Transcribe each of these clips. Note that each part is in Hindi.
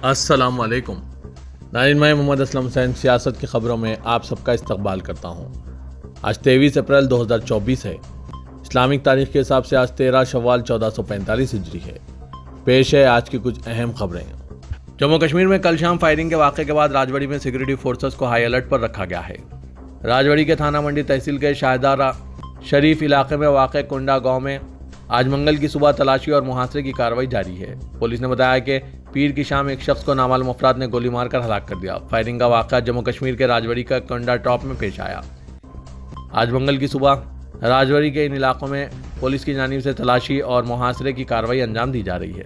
अस्सलाम वालेकुम नाज़रीन, मैं मोहम्मद असलम हुसैन सियासत की ख़बरों में आप सबका इस्तकबाल करता हूँ। आज 23 अप्रैल 2024 है। इस्लामिक तारीख के हिसाब से आज 13 शव्वाल 1445 हिजरी है। पेश है आज की कुछ अहम खबरें। जम्मू कश्मीर में कल शाम फायरिंग के वाक़े के बाद राजौरी में सिक्योरिटी फोर्सेस को हाई अलर्ट पर रखा गया है। राजौरी के थाना मंडी तहसील के शाहदारा शरीफ इलाके में वाक़ कुंडा गाँव में आज मंगल की सुबह तलाशी और मुहासरे की कार्रवाई जारी है। पुलिस ने बताया कि पीर की शाम एक शख्स को नामालूम अफराद ने गोली मारकर हलाक कर दिया। फायरिंग का वाक़या जम्मू कश्मीर के राजौरी का कंडा टॉप में पेश आया। आज मंगल की सुबह राजौरी के इन इलाकों में पुलिस की जानिब से तलाशी और मुहासरे की कार्रवाई अंजाम दी जा रही है।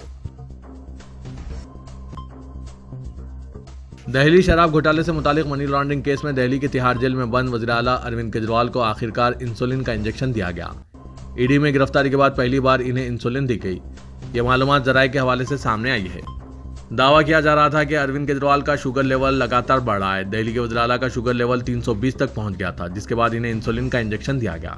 दिल्ली शराब घोटाले से मुतालिक मनी लॉन्ड्रिंग केस में दिल्ली की तिहाड़ जेल में बंद वज़ीर आला अरविंद केजरीवाल को आखिरकार इंसुलिन का इंजेक्शन दिया गया। ईडी में गिरफ्तारी के बाद पहली बार इन्हें इंसुलिन दी गई। ये मालूमात जराये के हवाले से सामने आई है। दावा किया जा रहा था कि अरविंद केजरीवाल का शुगर लेवल लगातार बढ़ रहा है। दिल्ली के वज़ीर आला का शुगर लेवल 320 तक पहुंच गया था, जिसके बाद इन्हें इंसुलिन का इंजेक्शन दिया गया।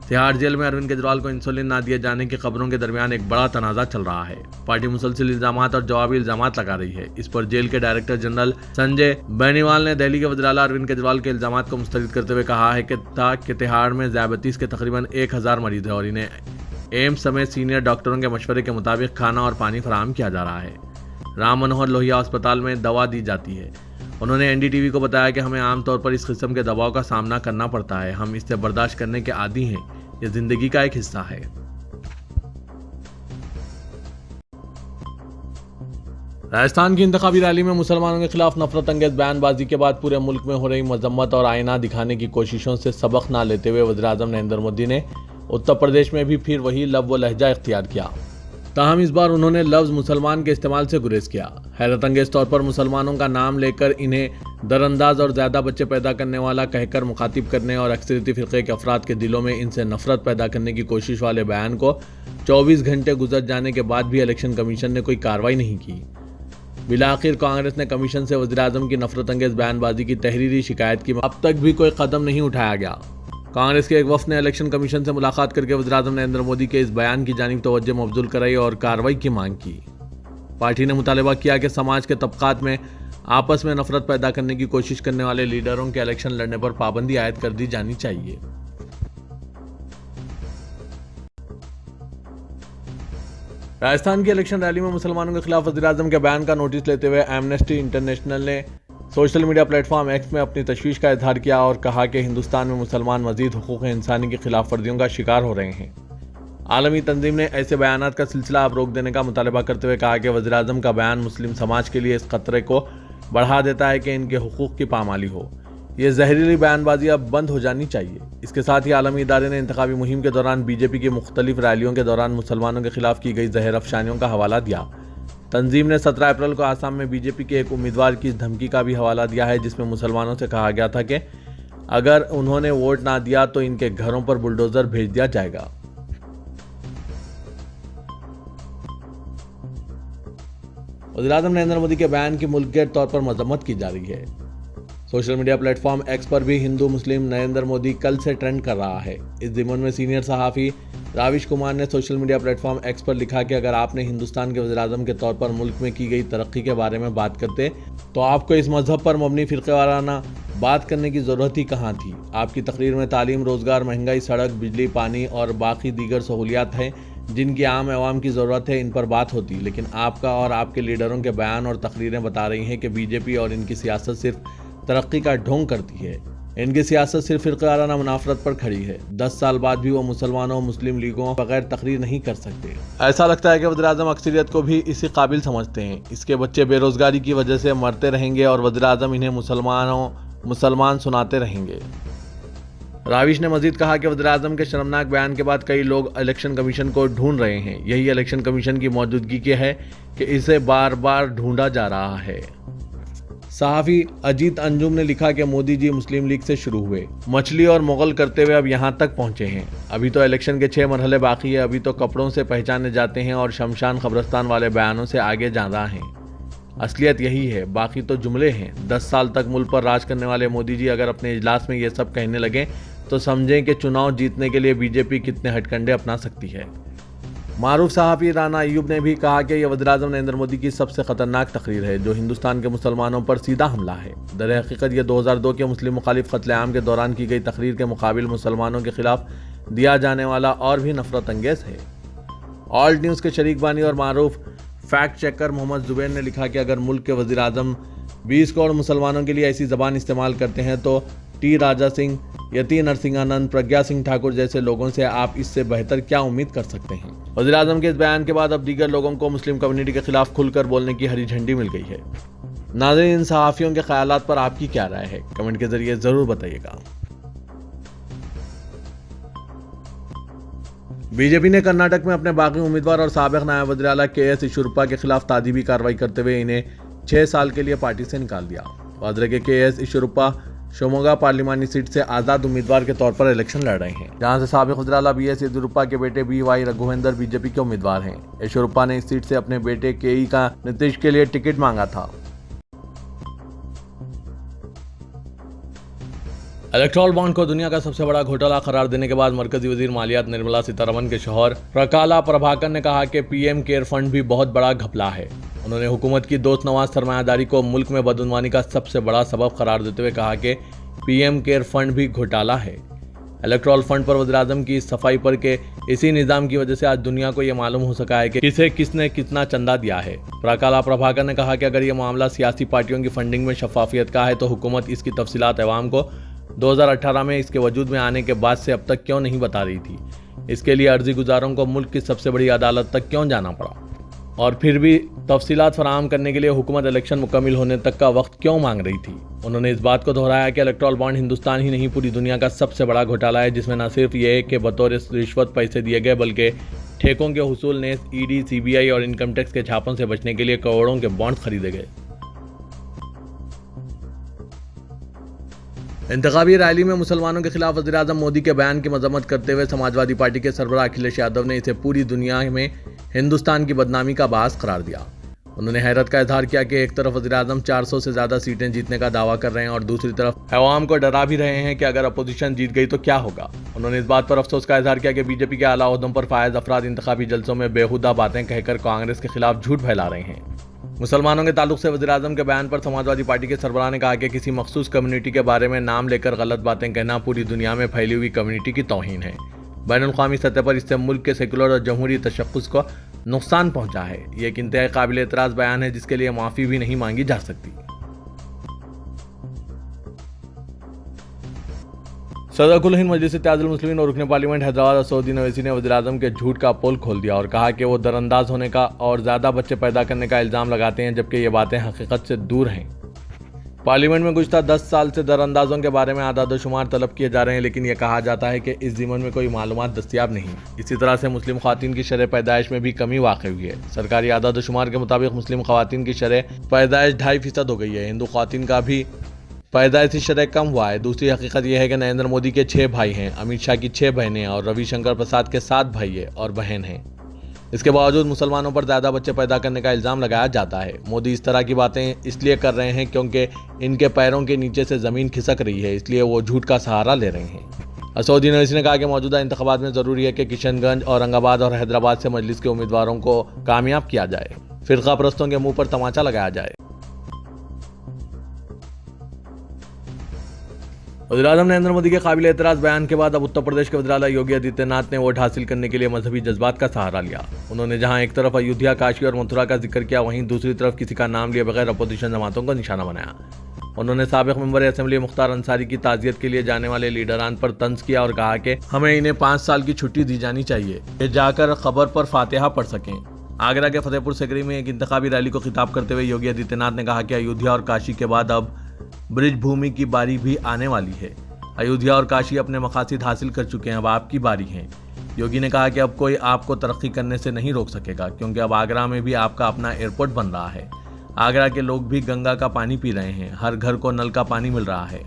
तिहाड़ जेल में अरविंद केजरीवाल को इंसुलिन ना दिए जाने की खबरों के दरमियान एक बड़ा तनाज़ा चल रहा है। पार्टी मुसलसिल इल्जामात और जवाबी इल्जामात लगा रही है। इस पर जेल के डायरेक्टर जनरल संजय बेनीवाल ने दिल्ली के वज़ीर आला अरविंद केजरीवाल के इल्जामात को मुस्तरद करते हुए कहा है कि तिहाड़ में ज़ियाबतीस के तकरीबन 1000 मरीज हैं और इन्हें एम्स समेत सीनियर डॉक्टरों के मशवरे के मुताबिक खाना और पानी फराहम किया जा रहा है। राम मनोहर लोहिया अस्पताल में दवा दी जाती है। उन्होंने एनडीटीवी को बताया कि हमें आमतौर पर इस किस्म के दबाव का सामना करना पड़ता है। हम इससे बर्दाश्त करने के आदी हैं। यह जिंदगी का एक हिस्सा है। राजस्थान की इंतखाबी रैली में मुसलमानों के खिलाफ नफरत अंगेज बयानबाजी के बाद पूरे मुल्क में हो रही मजम्मत और आईना दिखाने की कोशिशों से सबक ना लेते हुए वज़ीर आज़म नरेंद्र मोदी ने उत्तर प्रदेश में भी फिर वही लब व लहजा इख्तियार किया। ताहम इस बार उन्होंने लफ्ज़ मुसलमान के इस्तेमाल से गुरेज किया। हैरत अंगेज तौर पर मुसलमानों का नाम लेकर इन्हें दरअंदाज और ज़्यादा बच्चे पैदा करने वाला कहकर मुखातिब करने और अक्सरियती फ़िरक़े के अफराद के दिलों में इनसे नफरत पैदा करने की कोशिश वाले बयान को 24 घंटे गुजर जाने के बाद भी इलेक्शन कमीशन ने कोई कार्रवाई नहीं की। बिलाखिर कांग्रेस ने कमीशन से वज़ीर आज़म की नफरत अंगेज बयानबाजी की तहरीरी शिकायत की। अब तक भी कोई कदम नहीं उठाया गया। कांग्रेस के एक वफ़द ने इलेक्शन कमीशन से मुलाकात करके वज़ीर आज़म नरेंद्र मोदी के इस बयान की जानिब तवज्जो मबज़ूल कराई और कार्रवाई की मांग की। पार्टी ने मुतालबा किया कि समाज के तबक़ात में आपस में नफरत पैदा करने की कोशिश करने वाले लीडरों के इलेक्शन लड़ने पर पाबंदी आयद कर दी जानी चाहिए। राजस्थान की इलेक्शन रैली में मुसलमानों के खिलाफ वज़ीर आज़म के बयान का नोटिस लेते हुए एमनेस्टी इंटरनेशनल ने सोशल मीडिया प्लेटफॉर्म एक्स में अपनी तशवीश का इजहार किया और कहा कि हिंदुस्तान में मुसलमान मज़ीद हुकूक़ इंसानी की खिलाफ वर्जियों का शिकार हो रहे हैं। आलमी तंजीम ने ऐसे बयानात का सिलसिला अब रोक देने का मुतालबा करते हुए कहा कि वज़ीर आज़म का बयान मुस्लिम समाज के लिए इस खतरे को बढ़ा देता है कि इनके हुकूक़ की पामाली हो। ये जहरीली बयानबाजी अब बंद हो जानी चाहिए। इसके साथ ही आलमी इदारे ने इंतखाबी मुहिम के दौरान बीजेपी की मुख्तलिफ रैलियों के दौरान मुसलमानों के खिलाफ की गई जहर अफशानियों का हवाला दिया। तंजीम ने 17 अप्रैल को आसाम में बीजेपी के एक उम्मीदवार की धमकी का भी हवाला दिया है, जिसमें मुसलमानों से कहा गया था कि अगर उन्होंने वोट ना दिया तो इनके घरों पर बुलडोजर भेज दिया जाएगा। वज़ीर आज़म नरेंद्र मोदी के बयान की मुल्कियत तौर पर मजम्मत की जा रही है। सोशल मीडिया प्लेटफॉर्म एक्स पर भी हिंदू मुस्लिम नरेंद्र मोदी कल से ट्रेंड कर रहा है। इस ज़िमन में सीनियर सहाफ़ी राविश कुमार ने सोशल मीडिया प्लेटफॉर्म एक्स पर लिखा कि अगर आपने हिंदुस्तान के वज़ीर आज़म के तौर पर मुल्क में की गई तरक्की के बारे में बात करते तो आपको इस मजहब पर मबनी फ़िरक़ेवाराना बात करने की ज़रूरत ही कहाँ थी। आपकी तकरीर में तालीम, रोज़गार, महंगाई, सड़क, बिजली, पानी और बाकी दीगर सहूलियात हैं जिनकी आम अवाम की ज़रूरत है, इन पर बात होती। लेकिन आपका और आपके लीडरों के बयान और तकरीरें बता रही हैं कि बीजेपी और इनकी सियासत सिर्फ तरक्की का ढोंग करती है। इनकी सियासत सिर्फ फ़िरक़ेवाराना मुनाफरत पर खड़ी है। 10 साल बाद भी वो मुसलमानों मुस्लिम लीगों बगैर तकरीर नहीं कर सकते। ऐसा लगता है कि वज़ीर आज़म अक्सरियत को भी इसी काबिल समझते हैं। इसके बच्चे बेरोज़गारी की वजह से मरते रहेंगे और वज़ीर आज़म इन्हें मुसलमान सुनाते रहेंगे। राविश ने मजीद कहा कि वज़ीर आज़म के शर्मनाक बयान के बाद कई लोग इलेक्शन कमीशन को ढूंढ रहे हैं। यही इलेक्शन कमीशन की मौजूदगी के है कि इसे बार बार ढूंढा जा रहा है। सहाफ़ी अजीत अंजुम ने लिखा कि मोदी जी मुस्लिम लीग से शुरू हुए, मछली और मुग़ल करते हुए अब यहाँ तक पहुँचे हैं। अभी तो इलेक्शन के 6 मरहले बाकी है। अभी तो कपड़ों से पहचाने जाते हैं और शमशान कब्रिस्तान वाले बयानों से आगे जा रहा है। असलियत यही है, बाकी तो जुमले हैं। 10 साल तक मुल्क पर राज करने वाले मोदी जी अगर अपने इजलास में ये सब कहने लगें तो समझें कि चुनाव जीतने के लिए बीजेपी कितने हथकंडे अपना सकती है। मारूफ सहाफ़ी राना अय्यूब ने भी कहा कि यह वज़ीर-ए-आज़म नरेंद्र मोदी की सबसे खतरनाक तकरीर है जो हिंदुस्तान के मुसलमानों पर सीधा हमला है। दर हकीकत यह 2002 के मुस्लिम मुखालिफ कत्लेआम के दौरान की गई तकरीर के मुकाबिल मुसलमानों के खिलाफ दिया जाने वाला और भी नफरत अंगेज है। ऑल्ट न्यूज़ के शरीक बानी और मारूफ फैक्ट चेकर मोहम्मद जुबैर ने लिखा कि अगर मुल्क के वज़ीर-ए-आज़म 20 करोड़ मुसलमानों के लिए ऐसी ज़बान इस्तेमाल करते हैं तो टी राजा सिंह, यती नरसिंहानंद, प्रज्ञा सिंह ठाकुर जैसे लोगों से आप इससे बेहतर क्या उम्मीद कर सकते हैं। वज़ीर-ए-आज़म के इस बयान के बाद अब दीगर लोगों को मुस्लिम कम्युनिटी के खिलाफ खुलकर बोलने की हरी झंडी मिल गई है। नाज़रीन, इन सहाफ़ियों के ख्यालात पर आपकी क्या राय है, कमेंट के जरिए जरूर बताइएगा। बीजेपी ने कर्नाटक में अपने बागी उम्मीदवार और साबिक नायब वज़ीर आला के.एस. ईश्वरप्पा के खिलाफ तादीबी कार्रवाई करते हुए इन्हें 6 साल के लिए पार्टी से निकाल दिया। वादरे के के.एस. ईश्वरप्पा शिवमोगा पार्लिमानी सीट से आज़ाद उम्मीदवार के तौर पर इलेक्शन लड़ रहे हैं, जहां से साबिक वज़ीर आला बी.एस. येदियुरप्पा के बेटे बी.वाई. रघुवेंद्र बीजेपी के उम्मीदवार हैं। ईश्वरप्पा ने इस सीट से अपने बेटे के.ई. का नीतीश के लिए टिकट मांगा था। इलेक्ट्रॉल बॉन्ड को दुनिया का सबसे बड़ा घोटाला करार देने के बाद मरकजी वजीर मालियात निर्मला सीतारमण के शौहर प्रकाला प्रभाकर ने कहा कि पीएम केयर फंड भी बहुत बड़ा घपला है। उन्होंने हुकूमत की दोस्त नवाज सरमायादारी को मुल्क में बदउनवानी का सबसे बड़ा सबब करार देते हुए कहा कि पीएम केयर फंड भी घोटाला है। इलेक्ट्रॉल फंड पर वज़ीर-ए-आज़म की सफाई पर के इसी निज़ाम की वजह से आज दुनिया को यह मालूम हो सका है कि किसे किसने कितना चंदा दिया है। प्रकाला प्रभाकर ने कहा कि अगर यह मामला सियासी पार्टियों की फंडिंग में शफाफियत का है तो हुकूमत इसकी तफसीलात अवाम को 2018 में इसके वजूद में आने के बाद से अब तक क्यों नहीं बता रही थी। इसके लिए अर्जी गुजारों को मुल्क की सबसे बड़ी अदालत तक क्यों जाना पड़ा और फिर भी तफसीलात फराहम करने के लिए हुकूमत इलेक्शन मुकम्मिल होने तक का वक्त क्यों मांग रही थी। उन्होंने इस बात को दोहराया कि इलेक्ट्रॉल बॉन्ड हिंदुस्तान ही नहीं पूरी दुनिया का सबसे बड़ा घोटाला है, जिसमें न सिर्फ ये कि बतौर रिश्वत पैसे दिए गए बल्कि ठेकों के हुसूल ने ईडी, सीबीआई और इनकम टैक्स के छापों से बचने के लिए करोड़ों के बॉन्ड खरीदे गए। इंतखाबी रैली में मुसलमानों के खिलाफ वज़ीर-ए-आज़म मोदी के बयान की मजम्मत करते हुए समाजवादी पार्टी के सरबराह अखिलेश यादव ने इसे पूरी दुनिया में हिंदुस्तान की बदनामी का बास करार दिया। उन्होंने हैरत का इजहार किया कि एक तरफ वज़ीर-ए-आज़म 400 से ज़्यादा सीटें जीतने का दावा कर रहे हैं और दूसरी तरफ अवाम को डरा भी रहे हैं कि अगर अपोजिशन जीत गई तो क्या होगा। उन्होंने इस बात पर अफसोस का इजहार किया कि बीजेपी के आला ओहदों पर फायज अफराद इंतखाबी जलसों में बेहुदा बातें कहकर कांग्रेस के खिलाफ झूठ फैला रहे हैं। मुसलमानों के ताल्लुक से वज़ीर-ए-आज़म के बयान पर समाजवादी पार्टी के सरबराह ने कहा कि किसी मखसूस कम्युनिटी के बारे में नाम लेकर गलत बातें कहना पूरी दुनिया में फैली हुई कम्युनिटी की तौहीन है। बैनुल-अक़वामी सतह पर इससे मुल्क के सेकुलर और जमहूरी तशक्कुस को नुकसान पहुंचा है। ये एक इंतहाई काबिल एतराज़ बयान है जिसके लिए माफ़ी भी नहीं मांगी जा सकती। सदर कुल हिंद मजलिस इत्तेहादुल मुस्लिमीन और रुकन पार्लियामेंट हैदराबाद असदुद्दीन ओवैसी ने वज़ीर-ए-आज़म के झूठ का पोल खोल दिया और कहा कि वो दरअंदाज होने का और ज़्यादा बच्चे पैदा करने का इल्ज़ाम लगाते हैं, जबकि ये बातें हकीकत से दूर हैं। पार्लियामेंट में गुज़श्ता 10 साल से दरअंदाजों के बारे में आदाद-ओ-शुमार तलब किए जा रहे हैं, लेकिन यह कहा जाता है कि इस ज़िम्मन में कोई मालूमात दस्तियाब नहीं। इसी तरह से मुस्लिम ख़वातीन की शरह पैदाइश में भी कमी वाक़ई हुई है। सरकारी आदाद-ओ-शुमार के मुताबिक मुस्लिम ख़वातीन की शरह पैदाइश 2.5% हो गई है। हिंदू ख़वातीन का भी पैदाइशी शरह कम हुआ है। दूसरी हकीकत यह है कि नरेंद्र मोदी के 6 भाई हैं, अमित शाह की 6 बहनें और रविशंकर प्रसाद के 7 भाई है और बहन हैं। इसके बावजूद मुसलमानों पर ज़्यादा बच्चे पैदा करने का इल्ज़ाम लगाया जाता है। मोदी इस तरह की बातें इसलिए कर रहे हैं क्योंकि इनके पैरों के नीचे से ज़मीन खिसक रही है, इसलिए वो झूठ का सहारा ले रहे हैं। असदुद्दीन ओवैसी ने कहा कि मौजूदा इंतखाबात में ज़रूरी है कि किशनगंज, औरंगाबाद और हैदराबाद से मजलिस के उम्मीदवारों को कामयाब किया जाए, फ़िरका परस्तों के मुँह पर तमाचा लगाया जाए। वज़ीर-ए-आज़म नरेंद्र मोदी के काबिल एतराज़ बयान के बाद अब उत्तर प्रदेश के वज़ीर आला योगी आदित्यनाथ ने वोट हासिल करने के लिए मजहबी जज्बात का सहारा लिया। उन्होंने जहां एक तरफ अयोध्या, काशी और मथुरा का जिक्र किया, वहीं दूसरी तरफ किसी का नाम लिए बगैर अपोजिशन जमातों को निशाना बनाया। उन्होंने साबिक मेंबर असेंबली मुख्तार अंसारी की ताज़ियत के लिए जाने वाले लीडरान पर तंज किया और कहा कि हमें इन्हें 5 साल की छुट्टी दी जानी चाहिए, ये जाकर खबर पर फातिहा पढ़ सकें। आगरा के फतेहपुर सिकरी में एक इंतखाबी रैली को खिताब करते हुए योगी आदित्यनाथ ने कहा कि अयोध्या और काशी के बाद अब ब्रिज भूमि की बारी भी आने वाली है। अयोध्या और काशी अपने मकासद हासिल कर चुके हैं, अब आपकी बारी है। योगी ने कहा कि अब कोई आपको तरक्की करने से नहीं रोक सकेगा, क्योंकि अब आगरा में भी आपका अपना एयरपोर्ट बन रहा है। आगरा के लोग भी गंगा का पानी पी रहे हैं, हर घर को नल का पानी मिल रहा है।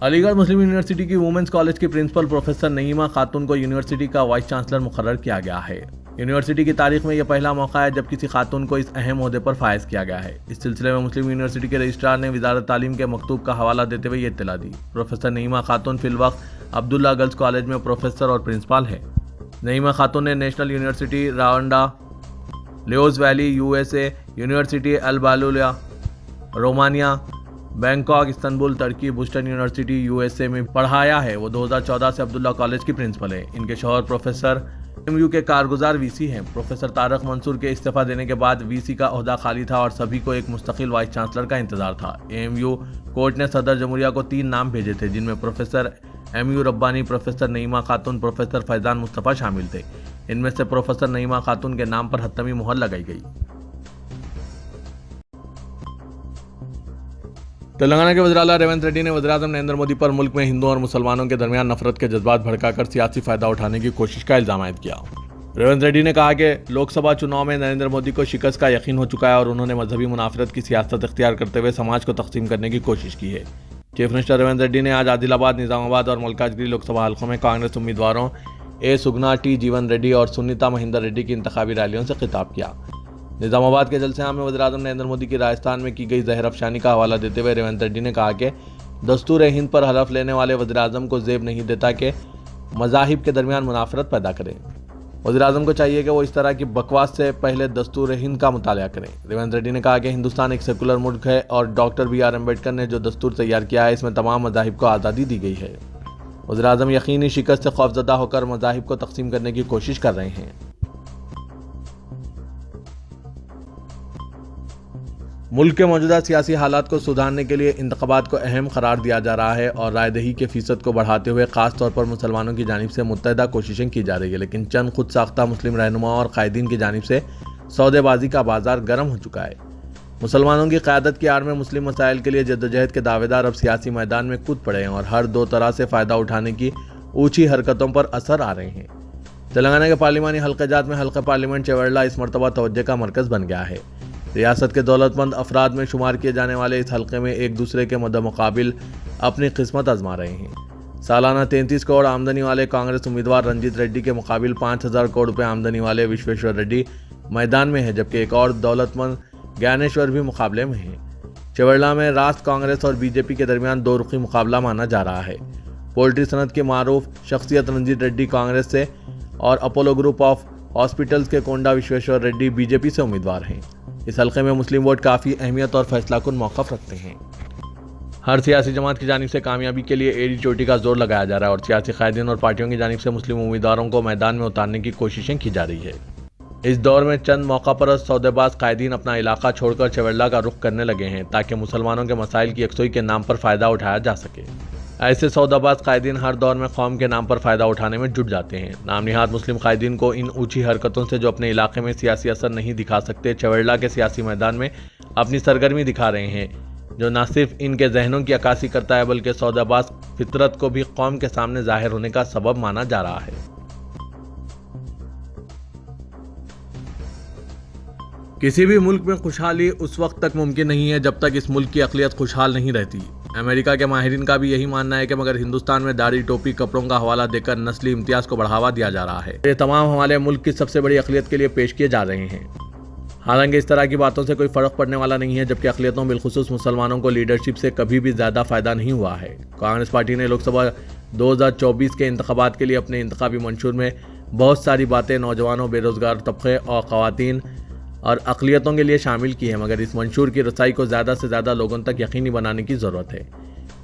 अलीगढ़ मुस्लिम यूनिवर्सिटी की वुमेन्स कॉलेज की प्रिंसिपल प्रोफेसर नईमा खातून को यूनिवर्सिटी का वाइस चांसलर मुकर्रर किया गया है। यूनिवर्सिटी की तारीख में यह पहला मौका है जब किसी खातून को इस अहम ओहदे पर फायज किया गया है। इस सिलसिले में मुस्लिम यूनिवर्सिटी के रजिस्ट्रार ने वजारत तालीम के मकतूब का हवाला देते हुए ये इत्तला दी। प्रोफेसर नईमा खातून फिलवक्त अब्दुल्ला गर्ल्स कॉलेज में प्रोफेसर और प्रिंसिपल है। नईमा खातून ने नेशनल यूनिवर्सिटी रावंडा, लेओस वैली USA, यूनिवर्सिटी अल बालूला Romania, Bangkok, Istanbul, Turkey, Boston university USA में पढ़ाया है। वो 2014 से अब्दुल्ला कॉलेज की प्रिंसिपल है। इनके शौहर प्रोफेसर MU के कारगुजार VC हैं। प्रोफेसर तारक मंसूर के इस्तीफा देने के बाद VC का ओहदा खाली था और सभी को एक मुस्तकिल वाइस चांसलर का इंतजार था। AMU कोर्ट ने सदर जमहूरिया को 3 नाम भेजे थे, जिनमें professor MU Rabbani, professor Naima खातून, प्रोफेसर फैजान मुस्तफ़ा शामिल थे। इनमें से प्रोफेसर नईमा खातून के नाम पर हतमी मुहर लगाई गई। तेलंगाना के वज़ीर-ए-आला रेवंत रेड्डी ने वज़ीर-ए-आज़म नरेंद्र मोदी पर मुल्क में हिंदुओं और मुसलमानों के दरमियान नफरत के जज्बात भड़काकर सियासी फायदा उठाने की कोशिश का इल्जाम आयद किया। रेवंत रेड्डी ने कहा कि लोकसभा चुनाव में नरेंद्र मोदी को शिकस्त का यकीन हो चुका है और उन्होंने मजहबी मुनाफरत की सियासत इख्तियार करते हुए समाज को तकसीम करने की कोशिश की है। चीफ मिनिस्टर रेवंत रेड्डी ने आज आदिलाबाद, निजामाबाद और मलकाजगिरी लोकसभा हल्कों में कांग्रेस उम्मीदवारों A. Sugna, T. जीवन रेड्डी और सुनीता महिंदर रेड्डी की इंतखाबी रैलियों से खिताब किया। निजामाबाद के जलसेआम में वज़ीर-ए-आज़म नरेंद्र मोदी की राजस्थान में की गई जहर अफशानी का हवाला देते हुए रेवंत रेड्डी ने कहा कि दस्तूर हिंद पर हलफ लेने वाले वज़ीर-ए-आज़म को ज़ेब नहीं देता कि मज़ाहिब के दरमियान मुनाफरत पैदा करें। वज़ीर-ए-आज़म को चाहिए कि वो इस तरह की बकवास से पहले दस्तूर हिंद का मुतालिया करें। रेवंत रेड्डी ने कहा कि हिंदुस्तान एक सेकुलर मुल्क है और डॉक्टर B.R. अम्बेडकर ने जो दस्तूर तैयार किया है, इसमें तमाम मज़ाहिब को आज़ादी दी गई है। वज़ीर-ए-आज़म यकीनी शिकस्त से खौफजदा होकर मज़ाहिब को तकसीम करने की कोशिश कर रहे हैं। मुल्क के मौजूदा सियासी हालात को सुधारने के लिए इंतखाबात को अहम करार दिया जा रहा है और रायदही के फीसद को बढ़ाते हुए खास तौर पर मुसलमानों की जानिब से मुत्तहदा कोशिशें की जा रही है, लेकिन चंद खुद साख्ता मुस्लिम रहनुमा और कायदीन की जानिब से सौदेबाजी का बाजार गर्म हो चुका है। मुसलमानों की क़यादत की आड़ में मुस्लिम मसाइल के लिए जद्दोजहद के दावेदार अब सियासी मैदान में कूद पड़े हैं और हर दो तरह से फ़ायदा उठाने की ऊँची हरकतों पर असर आ रहे हैं। तेलंगाना के पार्लिमानी हल्क़ाजात में हल्का पार्लियामेंट चेवड़ला इस मरतबा तवज्जो का मरकज़ बन गया है। रियासत के दौलतमंद अफराद में शुमार किए जाने वाले इस हल्के में एक दूसरे के मुकाबिल अपनी किस्मत आजमा रहे हैं। सालाना 33 करोड़ आमदनी वाले कांग्रेस उम्मीदवार रंजीत रेड्डी के मुकाबिल 5000 करोड़ रुपए आमदनी वाले विश्वेश्वर रेड्डी मैदान में है, जबकि एक और दौलतमंद ज्ञानेश्वर भी मुकाबले में है। चेवड़ला में राष्ट्र कांग्रेस और BJP के दरमियान दो रुखी मुकाबला माना जा रहा है। पोल्ट्री सनत के मारूफ शख्सियत रंजीत रेड्डी कांग्रेस से और अपोलो ग्रुप ऑफ हॉस्पिटल्स के कोंडा विश्वेश्वर रेड्डी BJP से उम्मीदवार हैं। इस हल्के में मुस्लिम वोट काफ़ी अहमियत और फैसलाकुन मौक़िफ़ रखते हैं। हर सियासी जमात की जानिब से कामयाबी के लिए एड़ी चोटी का जोर लगाया जा रहा है और सियासी कायदीन और पार्टियों की जानिब से मुस्लिम उम्मीदवारों को मैदान में उतारने की कोशिशें की जा रही है। इस दौर में चंद मौका परस्त सौदेबाज कायदीन अपना इलाका छोड़कर चेवड़ला का रुख करने लगे हैं ताकि मुसलमानों के मसाइल की यकसुई के नाम पर फ़ायदा उठाया जा सके। ऐसे सौदाबाज कायदीन हर दौर में कौम के नाम पर फ़ायदा उठाने में जुट जाते हैं। नाम निहाद मुस्लिम कायदीन को इन ऊंची हरकतों से जो अपने इलाके में सियासी असर नहीं दिखा सकते, चेवड़ला के सियासी मैदान में अपनी सरगर्मी दिखा रहे हैं, जो न सिर्फ इनके जहनों की अक्कासी करता है बल्कि सौदाबाज फितरत को भी कौम के सामने जाहिर होने का सबब माना जा रहा है। किसी भी मुल्क में खुशहाली उस वक्त तक मुमकिन नहीं है जब तक इस मुल्क की अक़लियत खुशहाल नहीं रहती। अमेरिका के माहिरीन का भी यही मानना है कि मगर हिंदुस्तान में दाढ़ी, टोपी, कपड़ों का हवाला देकर नस्ली इम्तियाज़ को बढ़ावा दिया जा रहा है। ये तमाम हमारे मुल्क की सबसे बड़ी अक़लियत के लिए पेश किए जा रहे हैं। हालांकि इस तरह की बातों से कोई फ़र्क पड़ने वाला नहीं है, जबकि अक़लियतों बिलखुसूस मुसलमानों को लीडरशिप से कभी भी ज़्यादा फ़ायदा नहीं हुआ है। कांग्रेस पार्टी ने लोकसभा 2024 के इंतखाबात के लिए अपने इंतखाबी मंशूर में बहुत सारी बातें नौजवानों, बेरोज़गार तबक़े और ख़वातीन और अक़लियतों के लिए शामिल की है, मगर इस मंशूर की रसाई को ज़्यादा से ज़्यादा लोगों तक यकीनी बनाने की ज़रूरत है।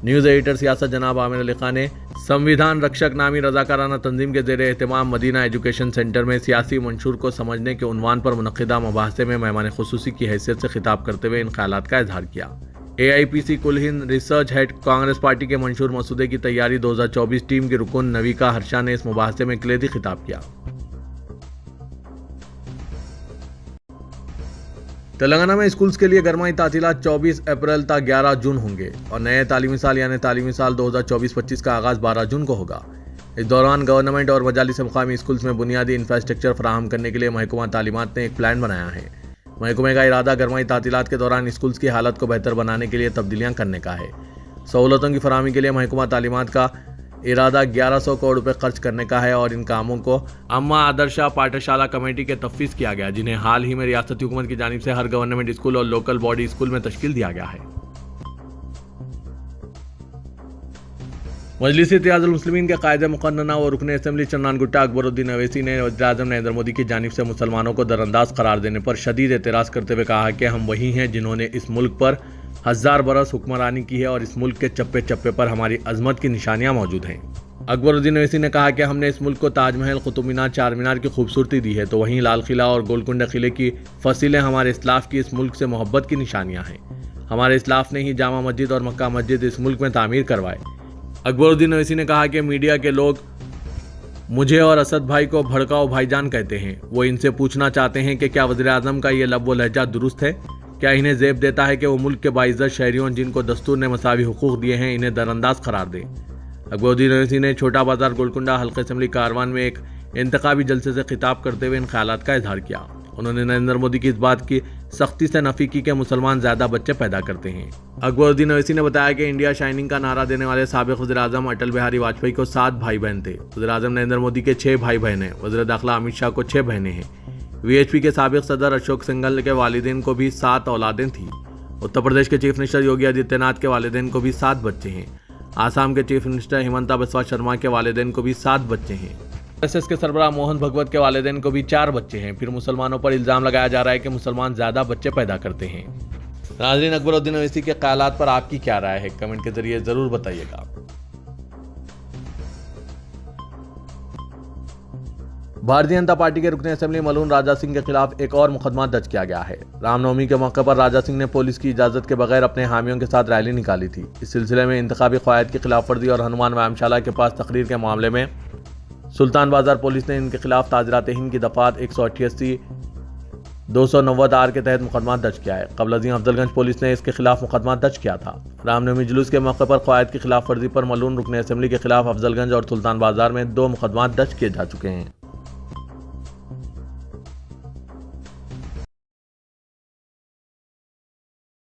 न्यूज़ एडिटर सियासत जनाब आमिर अली खान ने संविधान रक्षक नामी रज़ाकाराना तंजीम के ज़ेरे एहतमाम मदीना एजुकेशन सेंटर में सियासी मंशूर को समझने के उन्वान पर मुनक़िदा मुबाहसे में मेहमान ख़ुसूसी की हैसियत से खिताब करते हुए इन ख़यालात का इजहार किया। AIPC कुल Hind research head Congress party के मंशूर मसूदे की तैयारी 2024 टीम की रुकन नविका हर्षा ने इस मुबाहसे में कलीदी खिताब किया। तेलंगाना में स्कूल्स के लिए गरमाई तातीलात 24 अप्रैल तक 11 जून होंगे और नए तालीमी साल यानी तालीमी साल 2024-25 का आगाज़ 12 जून को होगा। इस दौरान गवर्नमेंट और मजालिस मुकामी स्कूल्स में बुनियादी इंफ्रास्ट्रक्चर फराहम करने के लिए महकमा तालीमात ने एक प्लान बनाया है। महकमे का इरादा गरमाई तातीलात के दौरान स्कूल्स की हालत को बेहतर बनाने के लिए तब्दीलियाँ करने का है। सहूलतों की फराहमी के लिए महकमा तालीमात का इरादा 1100 करोड़ रुपए खर्च करने का है और इन कामों को अम्मा आदर्शा पाठशाला कमेटी के तफ्वीज़ किया गया, जिन्हें हाल ही में रियासती हुकूमत की जानिब से हर गवर्नमेंट स्कूल और लोकल बॉडी स्कूल में तश्कील दिया गया है। मजलिस इत्तेहादुल मुस्लिमीन के कायदे मुक़न्नना और रुकन असम्बली चन्नान गुट्टा अकबरुद्दीन अवैसी ने वज़ीर-ए-आज़म नरेंद्र मोदी की जानिब से मुसलमानों को दरअंदाज करार देने पर शदीद एतराज़ करते हुए कहा कि हम वही हैं जिन्होंने इस मुल्क पर 1000 बरस हुक्मरानी की है और इस मुल्क के चप्पे चप्पे पर हमारी अजमत की निशानियाँ मौजूद हैं। अकबरुद्दीन अवैसी ने कहा कि हमने इस मुल्क को ताजमहल, कुतुब मीनार, चार मीनार की खूबसूरती दी है, तो वहीं लाल किला और गोलकुंडा किले की फसीलें हमारे इस्लाफ की इस मुल्क से मोहब्बत की निशानियाँ हैं। हमारे इस्लाफ ने ही जामा मस्जिद और मक्का मस्जिद इस मुल्क में तामीर करवाए। अकबरुद्दीन अवैसी ने कहा कि मीडिया के लोग मुझे और असद भाई को भड़काओ भाईजान कहते हैं। वो इनसे पूछना चाहते हैं कि क्या वज़ीर-ए-आज़म का ये लब व लहजा दुरुस्त है? क्या इन्हें ज़ेब देता है कि वो मुल्क के बाइज़्ज़त शहरियों जिनको दस्तूर ने मसावी हुकूक दिए हैं, इन्हें दरअंदाज करार दें? अकबरुद्दीन अवैसी ने छोटा बाजार गोलकुंडा हल्का असम्बली कारवान में एक इंतखाबी जलसे से खिताब करते हुए इन ख्यालात का इजहार किया। उन्होंने नरेंद्र मोदी की इस बात की सख्ती से नफी की कि मुसलमान ज़्यादा बच्चे पैदा करते हैं। अकबरुद्दीन अवैसी ने बताया कि इंडिया शाइनिंग का नारा देने वाले साबिक़ वज़ीर-ए-आज़म अटल बिहारी वाजपेयी को 7 भाई बहन थे। वज़ीर-ए-आज़म नरेंद्र मोदी के 6 भाई बहन हैं। वज़ीर दाखिला अमित शाह को 6 बहनें हैं। VHP के साबिक़ सदर अशोक सिंघल के वालिदैन को भी 7 औलादें थीं। उत्तर प्रदेश के चीफ मिनिस्टर योगी आदित्यनाथ के वालिदैन को भी 7 बच्चे हैं। आसाम के चीफ मिनिस्टर हिमंता बिस्वा शर्मा के वालिदैन को भी 7 बच्चे हैं। RSS के सरबराह मोहन भगवत के वालिदैन को भी 4 बच्चे हैं। फिर मुसलमानों पर इल्ज़ाम लगाया जा रहा है कि मुसलमान ज़्यादा बच्चे पैदा करते हैं। नाज़रीन, अकबरुद्दीन अवैसी के ख्यालात पर आपकी क्या राय है? कमेंट के जरिए ज़रूर बताइएगा। भारतीय जनता पार्टी के रुकन असम्बली मलून राजा सिंह के खिलाफ एक और मुकदमा दर्ज किया गया है। रामनवमी के मौके पर राजा सिंह ने पुलिस की इजाजत के बगैर अपने हामियों के साथ रैली निकाली थी। इस सिलसिले में इंतखाबी क़वायद की खिलाफ वर्जी और हनुमान व्यायामशाला के पास तकरीर के मामले में सुल्तान बाजार पुलिस ने इनके खिलाफ ताज़रात हिंद की दफ़ात 188, 290 आर के तहत मुकदमा दर्ज किया है। कबल अज़ीम अफजलगंज पुलिस ने इसके खिलाफ मुकदमा दर्ज किया था। रामनवमी जुलूस के मौके पर क़वायद की खिलाफ वर्जी पर मलून रुकन असम्बली के खिलाफ अफजलगंज और सुल्तान बाजार में 2 मुकदमा दर्ज किए जा चुके हैं।